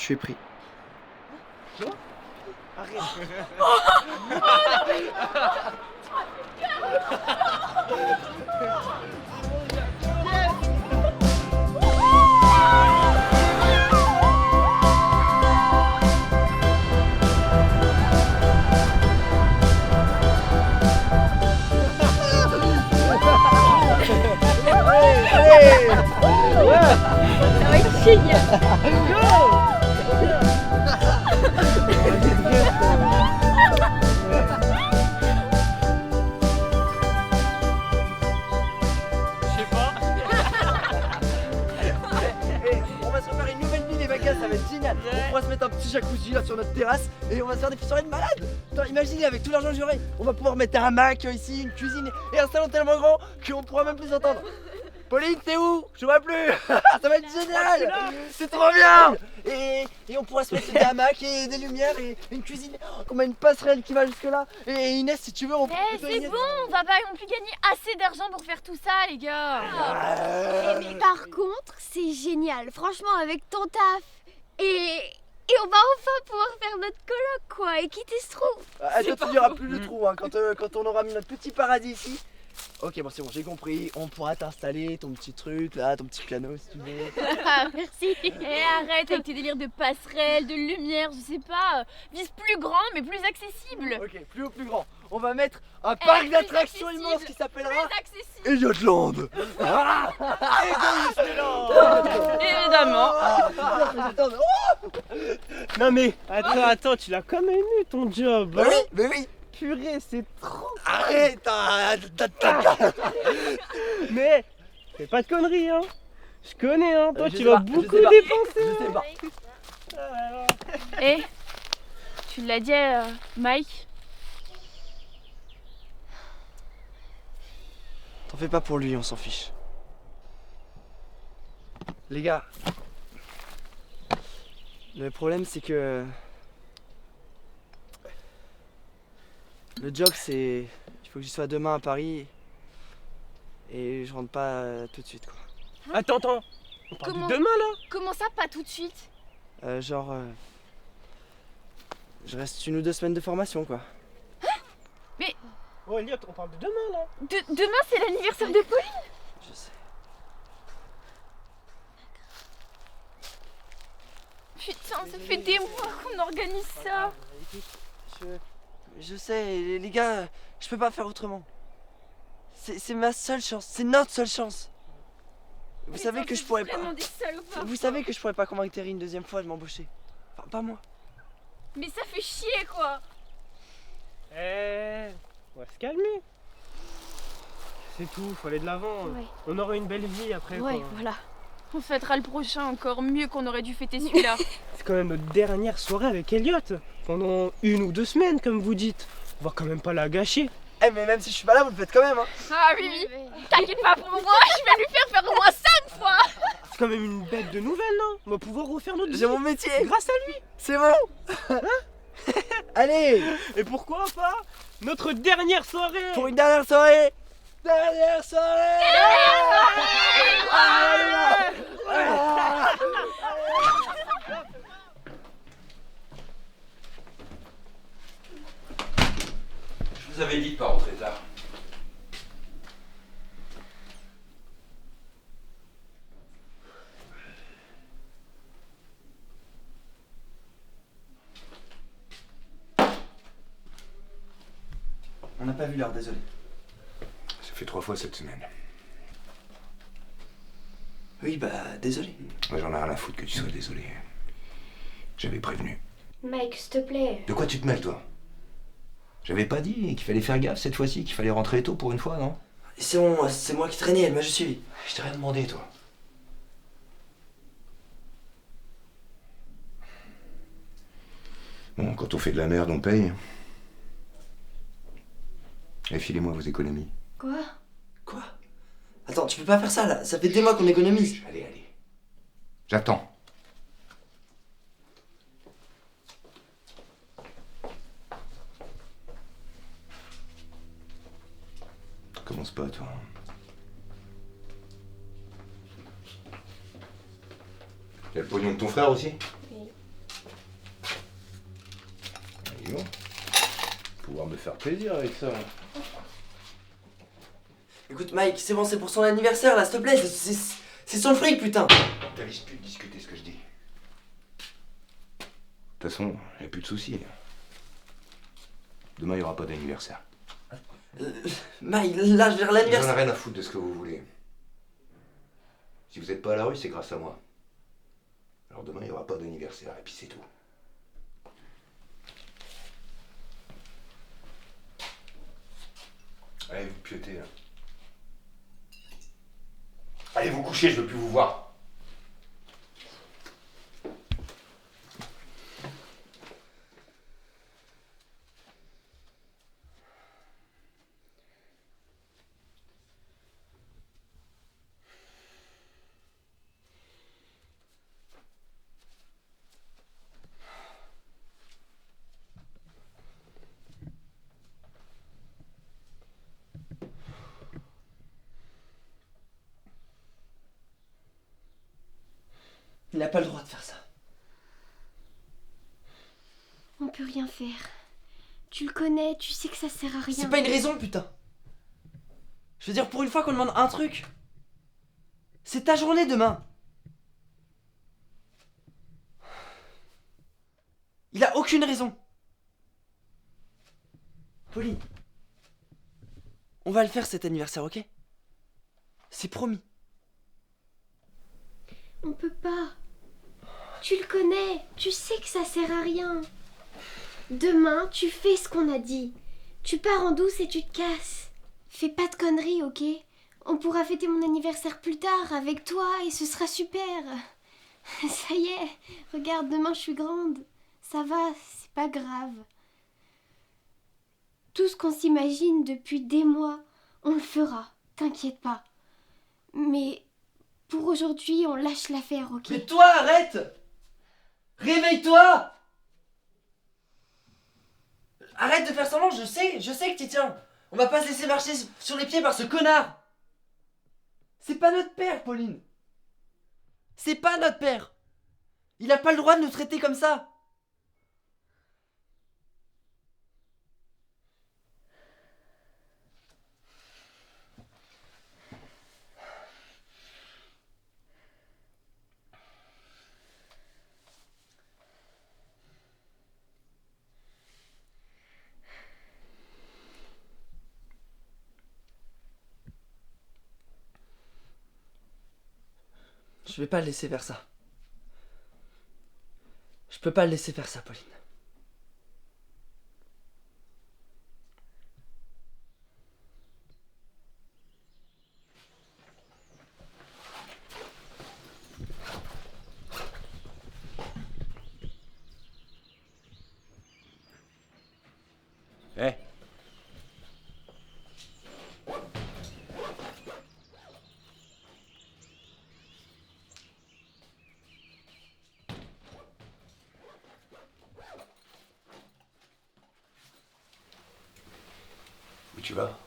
suis pris. Arrête. Ça va être génial. Je sais pas. On va se refaire une nouvelle nuit les vacances, ça va être génial. On pourra se mettre un petit jacuzzi là sur notre terrasse et on va se faire des soirées de malade. Putain, imaginez avec tout l'argent que j'aurai, on va pouvoir mettre un hamac ici, une cuisine et un salon tellement grand qu'on pourra même plus s'entendre. Pauline, t'es où? Je vois plus. Ça va être génial. C'est trop bien. Et on pourra se mettre des hamacs et des lumières et une cuisine. Oh, qu'on a une passerelle qui va jusque là. Et Inès, si tu veux, on peut. Eh, c'est bon, on va pas non plus gagner assez d'argent pour faire tout ça, les gars. Mais par contre, c'est génial. Franchement, avec ton taf et on va enfin pouvoir faire notre coloc, quoi, et quitter ce trou. Ah, toi, tu n'y aura plus de trou hein, quand on aura mis notre petit paradis ici. Ok, bon, c'est bon, j'ai compris. On pourra t'installer ton petit truc là, ton petit piano si tu veux. Merci. Et arrête avec tes délires de passerelle, de lumière, je sais pas. Vise plus grand, mais plus accessible. Ok, plus haut, plus grand. On va mettre un parc plus d'attractions accessible. immense qui s'appellera Plus accessible. Elliotland. Évidemment. Non mais attends, tu l'as quand même eu ton job. Bah oui, mais oui. Purée, c'est trop. Arrête. Mais fais pas de conneries hein. Je connais hein. Toi Je tu sais vas pas, beaucoup je sais pas. dépenser. Je sais pas. Eh, tu l'as dit à Mike? T'en fais pas pour lui, on s'en fiche. Les gars, le problème c'est que le job c'est, il faut que j'y sois demain à Paris et je rentre pas tout de suite quoi. Attends. On parle Comment- de demain là. Comment ça, pas tout de suite? Je reste 1 ou 2 semaines de formation quoi. Oh Elliot, on parle de demain là. Demain, c'est l'anniversaire de Pauline. Je sais. Putain, ça fait des mois qu'on organise ça. Je sais, les gars, je peux pas faire autrement. C'est ma seule chance, c'est notre seule chance. Vous savez que je pourrais pas. Vraiment des salopards. Vous savez que je pourrais pas convaincre Terry une deuxième fois de m'embaucher. Enfin, pas moi. Mais ça fait chier, quoi. On va se calmer. C'est tout, faut aller de l'avant. Ouais. On aura une belle vie après Ouais, quoi. voilà. On fêtera le prochain encore mieux qu'on aurait dû fêter celui-là. C'est quand même notre dernière soirée avec Elliot. Pendant 1 ou 2 semaines comme vous dites. On va quand même pas la gâcher. Eh mais même si je suis pas là, vous le faites quand même hein. Ah oui, oui. T'inquiète pas pour moi, je vais lui faire au moins 5 fois. C'est quand même une bête de nouvelles non. On va pouvoir refaire notre vie. J'ai mon métier, Grâce à lui. c'est bon. Allez, Et pourquoi pas notre dernière soirée. pour une dernière soirée. Dernière soirée. Je vous avais dit de pas rentrer tard. On n'a pas vu l'heure, désolé. Ça fait 3 fois cette semaine. Oui, bah désolé. Moi j'en ai rien à foutre que tu sois désolé. J'avais prévenu. Mike, s'il te plaît. De quoi tu te mêles toi? J'avais pas dit qu'il fallait faire gaffe cette fois-ci, qu'il fallait rentrer tôt pour une fois, non? C'est bon, c'est moi qui traînais, elle m'a juste suivi. Je t'ai rien demandé toi. Bon, quand on fait de la merde, on paye. Et filez-moi vos économies. Quoi? Quoi? Attends, tu peux pas faire ça là, ça fait des mois qu'on économise. Allez. J'attends. Commence pas, toi. Il y a le pognon de ton frère aussi? Oui. faire plaisir avec ça. Écoute Mike, c'est bon, c'est pour son anniversaire là, s'il te plaît, c'est son fric putain. T'avises plus de discuter ce que je dis. De toute façon, y a plus de soucis. Demain, il y aura pas d'anniversaire. Mike, là je vais J'en ai l'anniversaire. rien à foutre de ce que vous voulez. Si vous êtes pas à la rue, c'est grâce à moi. Alors demain, il y aura pas d'anniversaire, et puis c'est tout. Allez, vous piotez, là. Allez vous coucher, je veux plus vous voir. Il n'a pas le droit de faire ça. On peut rien faire. Tu le connais, tu sais que ça sert à rien. C'est pas une raison putain. Je veux dire, pour une fois qu'on demande un truc. C'est ta journée demain. Il a aucune raison. Pauline. On va le faire cet anniversaire, ok? C'est promis. On peut pas. Tu le connais, tu sais que ça sert à rien. Demain, tu fais ce qu'on a dit. Tu pars en douce et tu te casses. Fais pas de conneries, ok? On pourra fêter mon anniversaire plus tard avec toi et ce sera super. Ça y est, regarde, demain je suis grande. Ça va, c'est pas grave. Tout ce qu'on s'imagine depuis des mois, on le fera, t'inquiète pas. Mais pour aujourd'hui, on lâche l'affaire, ok? Mais toi, arrête! Réveille-toi! Arrête de faire semblant, je sais que t'y tiens. On va pas se laisser marcher sur les pieds par ce connard. C'est pas notre père, Pauline. C'est pas notre père. Il a pas le droit de nous traiter comme ça. Je vais pas le laisser faire ça. Je peux pas le laisser faire ça, Pauline. Eh. Où tu vas?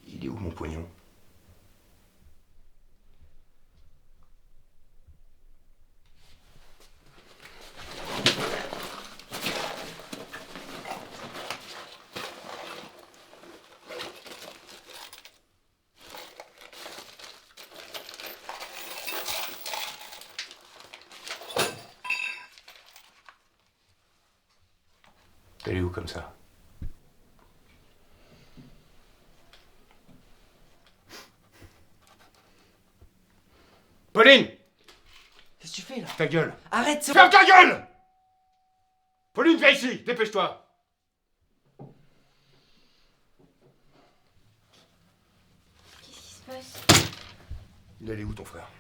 Il est où mon pognon? Elle est où comme ça? Pauline! Qu'est-ce que tu fais là? Ta gueule! Arrête, c'est Ferme ta gueule! Pauline, viens ici! Dépêche-toi! Qu'est-ce qui se passe? Il allait où ton frère?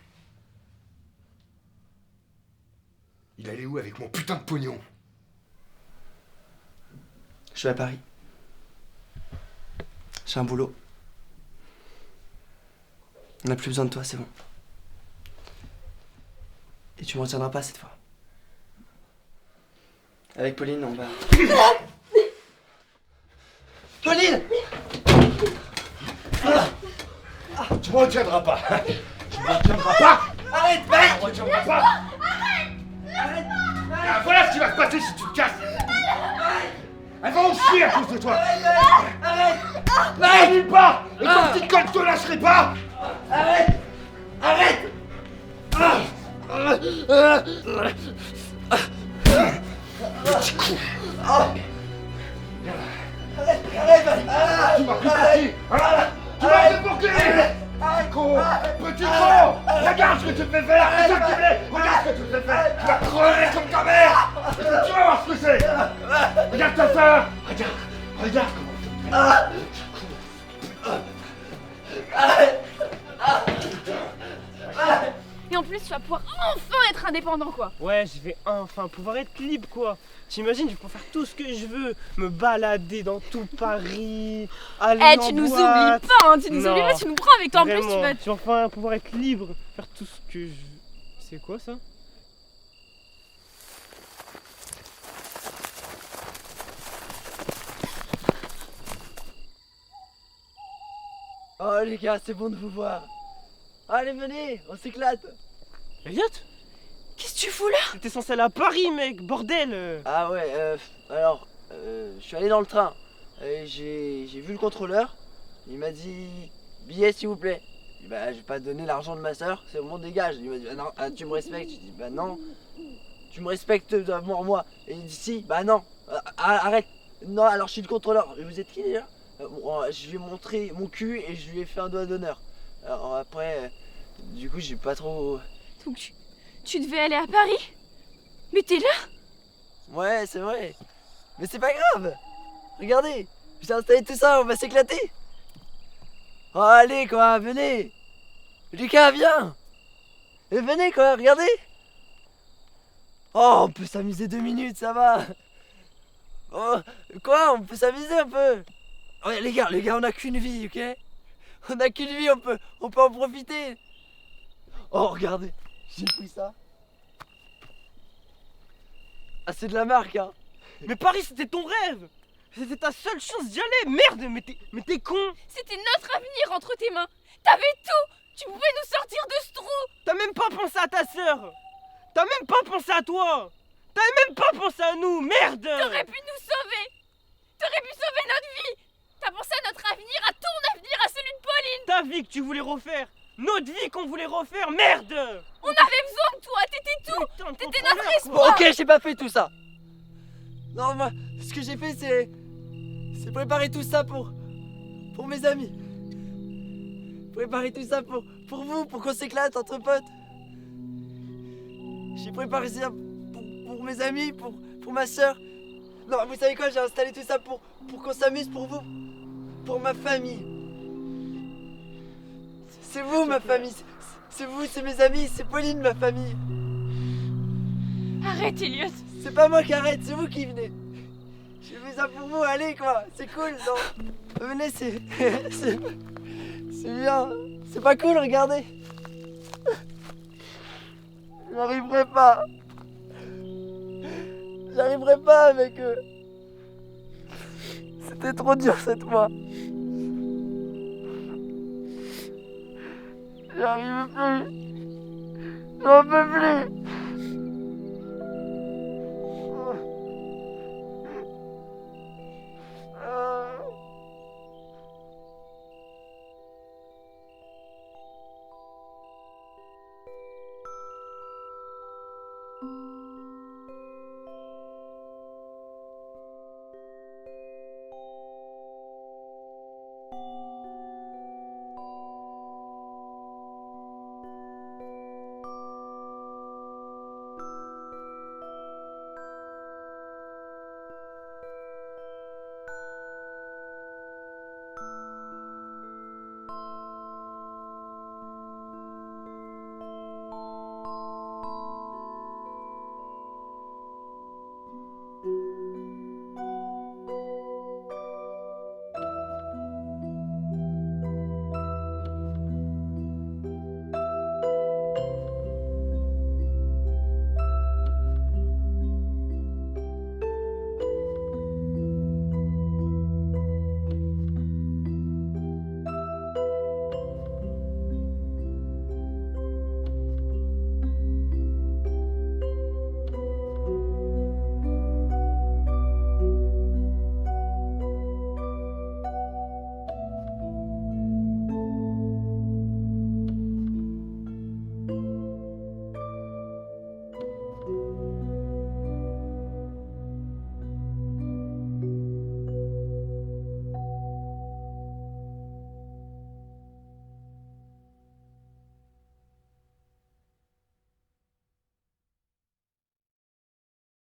Il allait où avec mon putain de pognon? Je vais à Paris. J'ai un boulot. On n'a plus besoin de toi, c'est bon. Et tu me retiendras pas cette fois. Avec Pauline, on va... Pauline! Tu me retiendras pas. Tu me retiendras pas. Arrête, mec. Tu me retiendras pas. Arrête. Ah, voilà ce qui va se passer si tu te casses. Elles vont chier à cause de toi. Arrête. N'oublie pas. Et ton petit col, je te lâcherai pas. Arrête. Arrête. Petit con. Arrête. Tu m'as pris pour qui? Tu m'as pris pour qui? Con. Petit con. Regarde ce que tu me fais faire. C'est ça que tu voulais. Regarde ce que tu me fais faire. Tu vas crever comme ta mère. Tu vas voir ce que c'est. Regarde ta sœur. Regarde comment Et en plus, tu vas pouvoir enfin être indépendant, quoi. Ouais, je vais enfin pouvoir être libre, quoi. T'imagines, je vais pouvoir faire tout ce que je veux, me balader dans tout Paris, aller Eh, en tu nous boîte. oublies pas, hein, tu nous Non. oublies pas, tu nous prends avec toi en plus, tu Vraiment, vas. je vais enfin pouvoir être libre, faire tout ce que je... C'est quoi ça? Oh les gars, c'est bon de vous voir. Allez, venez, on s'éclate. Elliot? Qu'est-ce que tu fous là? T'étais censé aller à Paris, mec, bordel! Ah ouais, alors, je suis allé dans le train. Et j'ai vu le contrôleur. Il m'a dit billet s'il vous plaît. Je dis, bah, je vais pas te donner l'argent de ma soeur, c'est au monde dégage. Il m'a dit bah, non, ah, tu me respectes. Je dis bah non, tu me respectes moi. Et il dit si, bah non, arrête. Non, alors je suis le contrôleur. Vous êtes qui déjà? Je lui ai montré mon cul et je lui ai fait un doigt d'honneur. Alors après, du coup j'ai pas trop... Donc tu devais aller à Paris? Mais t'es là? Ouais, c'est vrai. Mais c'est pas grave. Regardez, j'ai installé tout ça, on va s'éclater. Oh, allez quoi, venez. Lucas, viens. Et venez quoi, regardez. Oh, on peut s'amuser 2 minutes, ça va. Oh, quoi, on peut s'amuser un peu. Ouais, les gars, on a qu'une vie, ok? On a qu'une vie, on peut en profiter. Oh, regardez, j'ai pris ça. Ah, c'est de la marque, hein. Mais Paris, c'était ton rêve! C'était ta seule chance d'y aller! Merde, mais t'es con! C'était notre avenir entre tes mains. T'avais tout. Tu pouvais nous sortir de ce trou. T'as même pas pensé à ta sœur! T'as même pas pensé à toi! T'as même pas pensé à nous! Merde! T'aurais pu nous sauver. T'aurais pu sauver notre vie. T'as pensé à notre avenir, à ton avenir, à celui de Pauline. Ta vie que tu voulais refaire! Notre vie qu'on voulait refaire! Merde! On avait besoin de toi. T'étais tout. Putain de T'étais contrôleur, notre quoi. espoir. Bon, ok, j'ai pas fait tout ça. Non, moi, ce que j'ai fait, c'est préparer tout ça pour mes amis. Préparer tout ça pour vous, pour qu'on s'éclate entre potes. J'ai préparé ça pour mes amis, pour ma soeur. Non, vous savez quoi, j'ai installé tout ça pour qu'on s'amuse pour vous, pour ma famille. C'est vous, ma famille. C'est vous, c'est mes amis, c'est Pauline, ma famille. Arrête, Elliot. C'est pas moi qui arrête, c'est vous qui venez. J'ai fait ça pour vous, allez quoi, c'est cool, non? Venez, c'est bien. C'est pas cool, regardez. J'arriverai pas. J'arriverai pas avec eux. C'était trop dur cette fois. J'arrive plus. J'en peux plus.